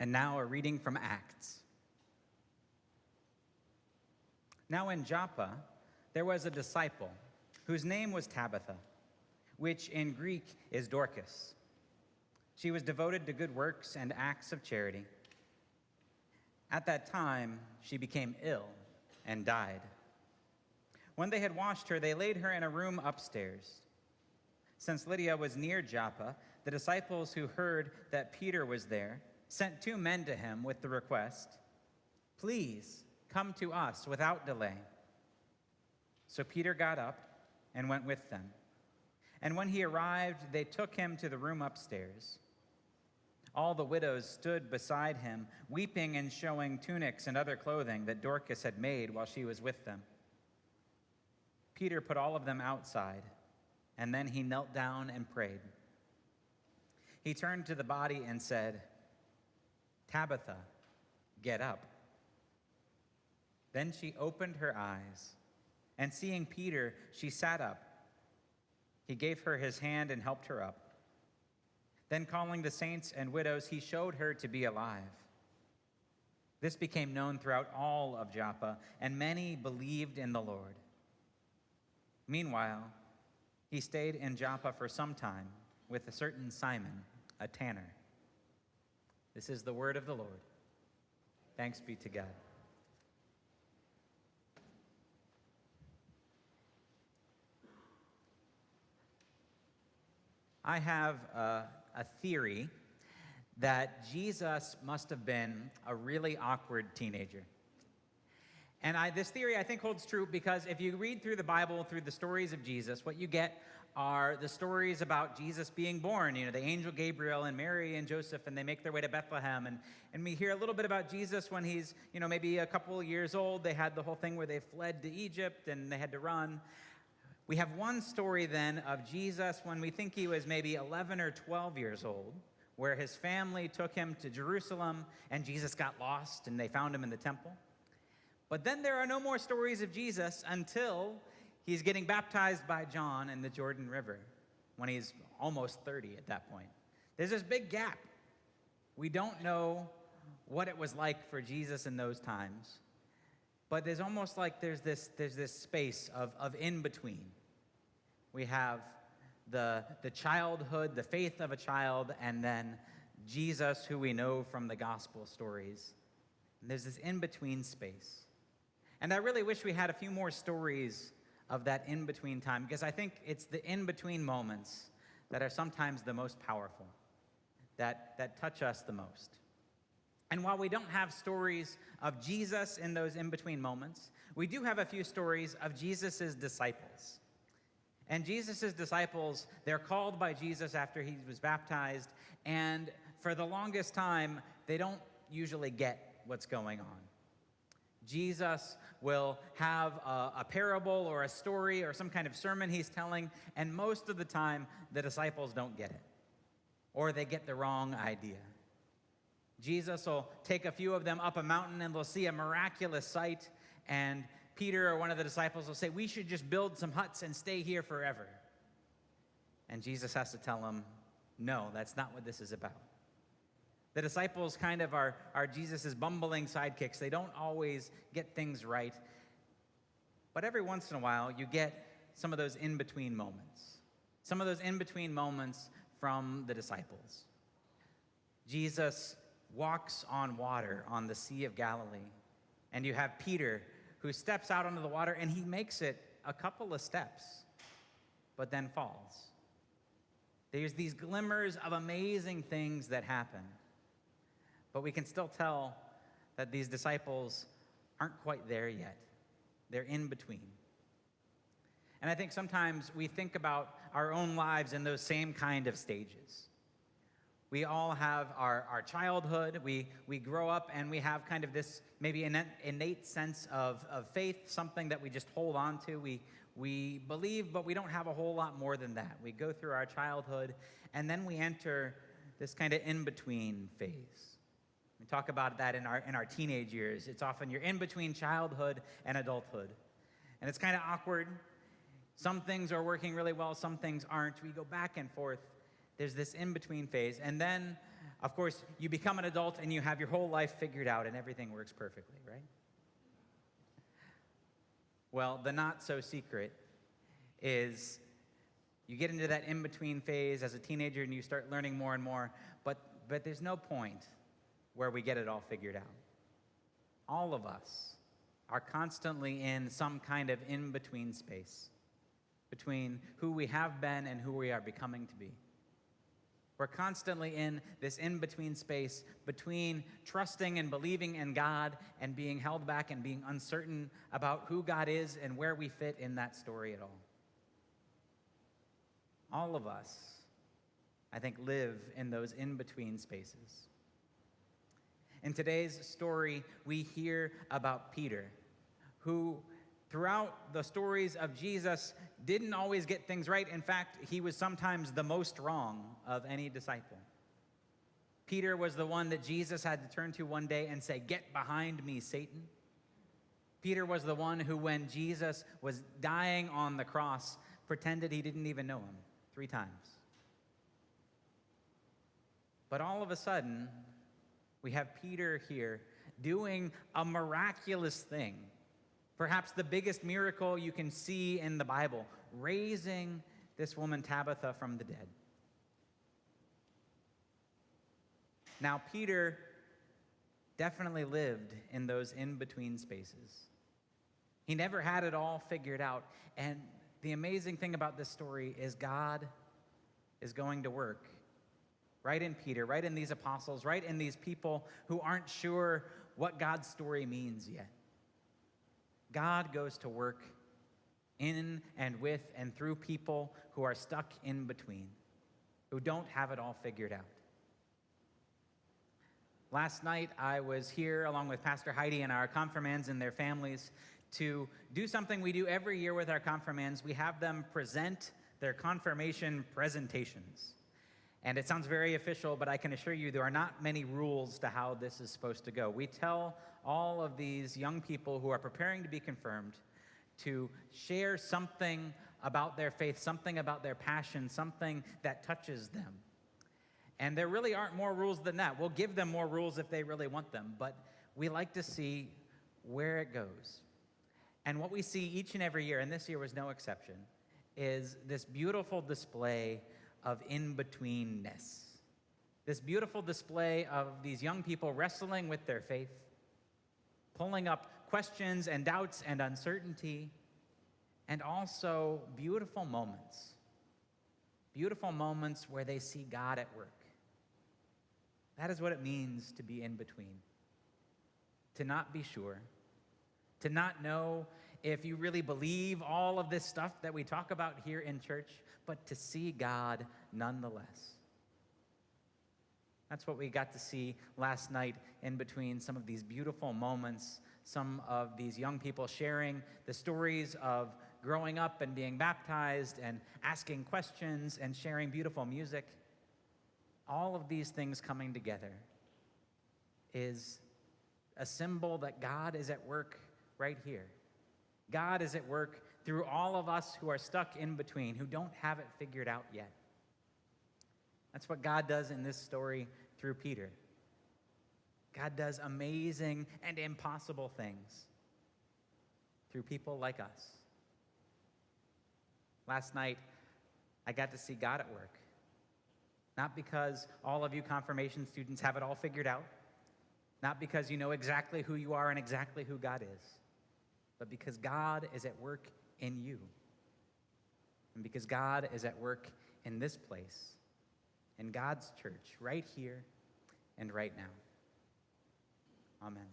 And now a reading from Acts. Now in Joppa there was a disciple whose name was Tabitha, which in Greek is Dorcas. She was devoted to good works and acts of charity. At that time she became ill and died. When they had washed her, they laid her in a room upstairs. Since Lydia was near Joppa, the disciples who heard that Peter was there sent 2 men to him with the request, "Please come to us without delay." So Peter got up and went with them. And when he arrived, they took him to the room upstairs. All the widows stood beside him, weeping and showing tunics and other clothing that Dorcas had made while she was with them. Peter put all of them outside, and then he knelt down and prayed. He turned to the body and said, "Tabitha, get up." Then she opened her eyes, and seeing Peter, she sat up. He gave her his hand and helped her up. Then calling the saints and widows, he showed her to be alive. This became known throughout all of Joppa, and many believed in the Lord. Meanwhile, he stayed in Joppa for some time with a certain Simon, a tanner. This is the word of the Lord. Thanks be to God. I have a theory that Jesus must have been a really awkward teenager. And this theory, I think, holds true because if you read through the Bible, through the stories of Jesus, what you get are the stories about Jesus being born. You know, the angel Gabriel and Mary and Joseph, and they make their way to Bethlehem. And we hear a little bit about Jesus when he's, maybe a couple of years old. They had the whole thing where they fled to Egypt and they had to run. We have one story then of Jesus when we think he was maybe 11 or 12 years old, where his family took him to Jerusalem and Jesus got lost and they found him in the temple. But then there are no more stories of Jesus until he's getting baptized by John in the Jordan River when he's almost 30 at that point. There's this big gap. We don't know what it was like for Jesus in those times, but there's almost like there's this space of in between. We have the childhood, the faith of a child, and then Jesus, who we know from the gospel stories. And there's this in-between space. And I really wish we had a few more stories of that in-between time, because I think it's the in-between moments that are sometimes the most powerful, that touch us the most. And while we don't have stories of Jesus in those in-between moments, we do have a few stories of Jesus' disciples. And Jesus' disciples, they're called by Jesus after he was baptized, and for the longest time, they don't usually get what's going on. Jesus will have a parable or a story or some kind of sermon he's telling, and most of the time, the disciples don't get it, or they get the wrong idea. Jesus will take a few of them up a mountain and they'll see a miraculous sight, and Peter or one of the disciples will say, "We should just build some huts and stay here forever." And Jesus has to tell them, "No, that's not what this is about." The disciples kind of are Jesus' bumbling sidekicks. They don't always get things right. But every once in a while, you get some of those in-between moments. Some of those in-between moments from the disciples. Jesus walks on water on the Sea of Galilee. And you have Peter who steps out onto the water, and he makes it a couple of steps, but then falls. There's these glimmers of amazing things that happen, but we can still tell that these disciples aren't quite there yet. They're in between. And I think sometimes we think about our own lives in those same kind of stages. We all have our childhood. We grow up and we have kind of this maybe innate sense of faith, something that we just hold on to. We believe, but we don't have a whole lot more than that. We go through our childhood, and then we enter this kind of in-between phase. We talk about that in our teenage years. It's often you're in between childhood and adulthood. And it's kind of awkward. Some things are working really well, some things aren't. We go back and forth. There's this in-between phase. And then Of course, you become an adult and you have your whole life figured out and everything works perfectly, right? Well, the not so secret is you get into that in-between phase as a teenager and you start learning more and more, but there's no point where we get it all figured out. All of us are constantly in some kind of in-between space between who we have been and who we are becoming to be. We're constantly in this in-between space between trusting and believing in God and being held back and being uncertain about who God is and where we fit in that story at all. All of us, I think, live in those in-between spaces. In today's story, we hear about Peter, who throughout the stories of Jesus didn't always get things right. In fact, he was sometimes the most wrong of any disciple. Peter was the one that Jesus had to turn to one day and say, "Get behind me, Satan." Peter was the one who, when Jesus was dying on the cross, pretended he didn't even know him 3 times. But all of a sudden, we have Peter here doing a miraculous thing. Perhaps the biggest miracle you can see in the Bible, raising this woman Tabitha from the dead. Now, Peter definitely lived in those in-between spaces. He never had it all figured out. And the amazing thing about this story is God is going to work right in Peter, right in these apostles, right in these people who aren't sure what God's story means yet. God goes to work in and with and through people who are stuck in between, who don't have it all figured out. Last night, I was here along with Pastor Heidi and our confirmands and their families to do something we do every year with our confirmands. We have them present their confirmation presentations. And it sounds very official, but I can assure you there are not many rules to how this is supposed to go. We tell all of these young people who are preparing to be confirmed to share something about their faith, something about their passion, something that touches them. And there really aren't more rules than that. We'll give them more rules if they really want them, but we like to see where it goes. And what we see each and every year, and this year was no exception, is this beautiful display of in-betweenness. This beautiful display of these young people wrestling with their faith, pulling up questions and doubts and uncertainty, and also beautiful moments where they see God at work. That is what it means to be in between, to not be sure, to not know if you really believe all of this stuff that we talk about here in church, but to see God nonetheless. That's what we got to see last night in between some of these beautiful moments, some of these young people sharing the stories of growing up and being baptized and asking questions and sharing beautiful music. All of these things coming together is a symbol that God is at work right here. God is at work through all of us who are stuck in between, who don't have it figured out yet. That's what God does in this story through Peter. God does amazing and impossible things through people like us. Last night, I got to see God at work. Not because all of you confirmation students have it all figured out, not because you know exactly who you are and exactly who God is, but because God is at work in you. And because God is at work in this place, in God's church, right here and right now. Amen.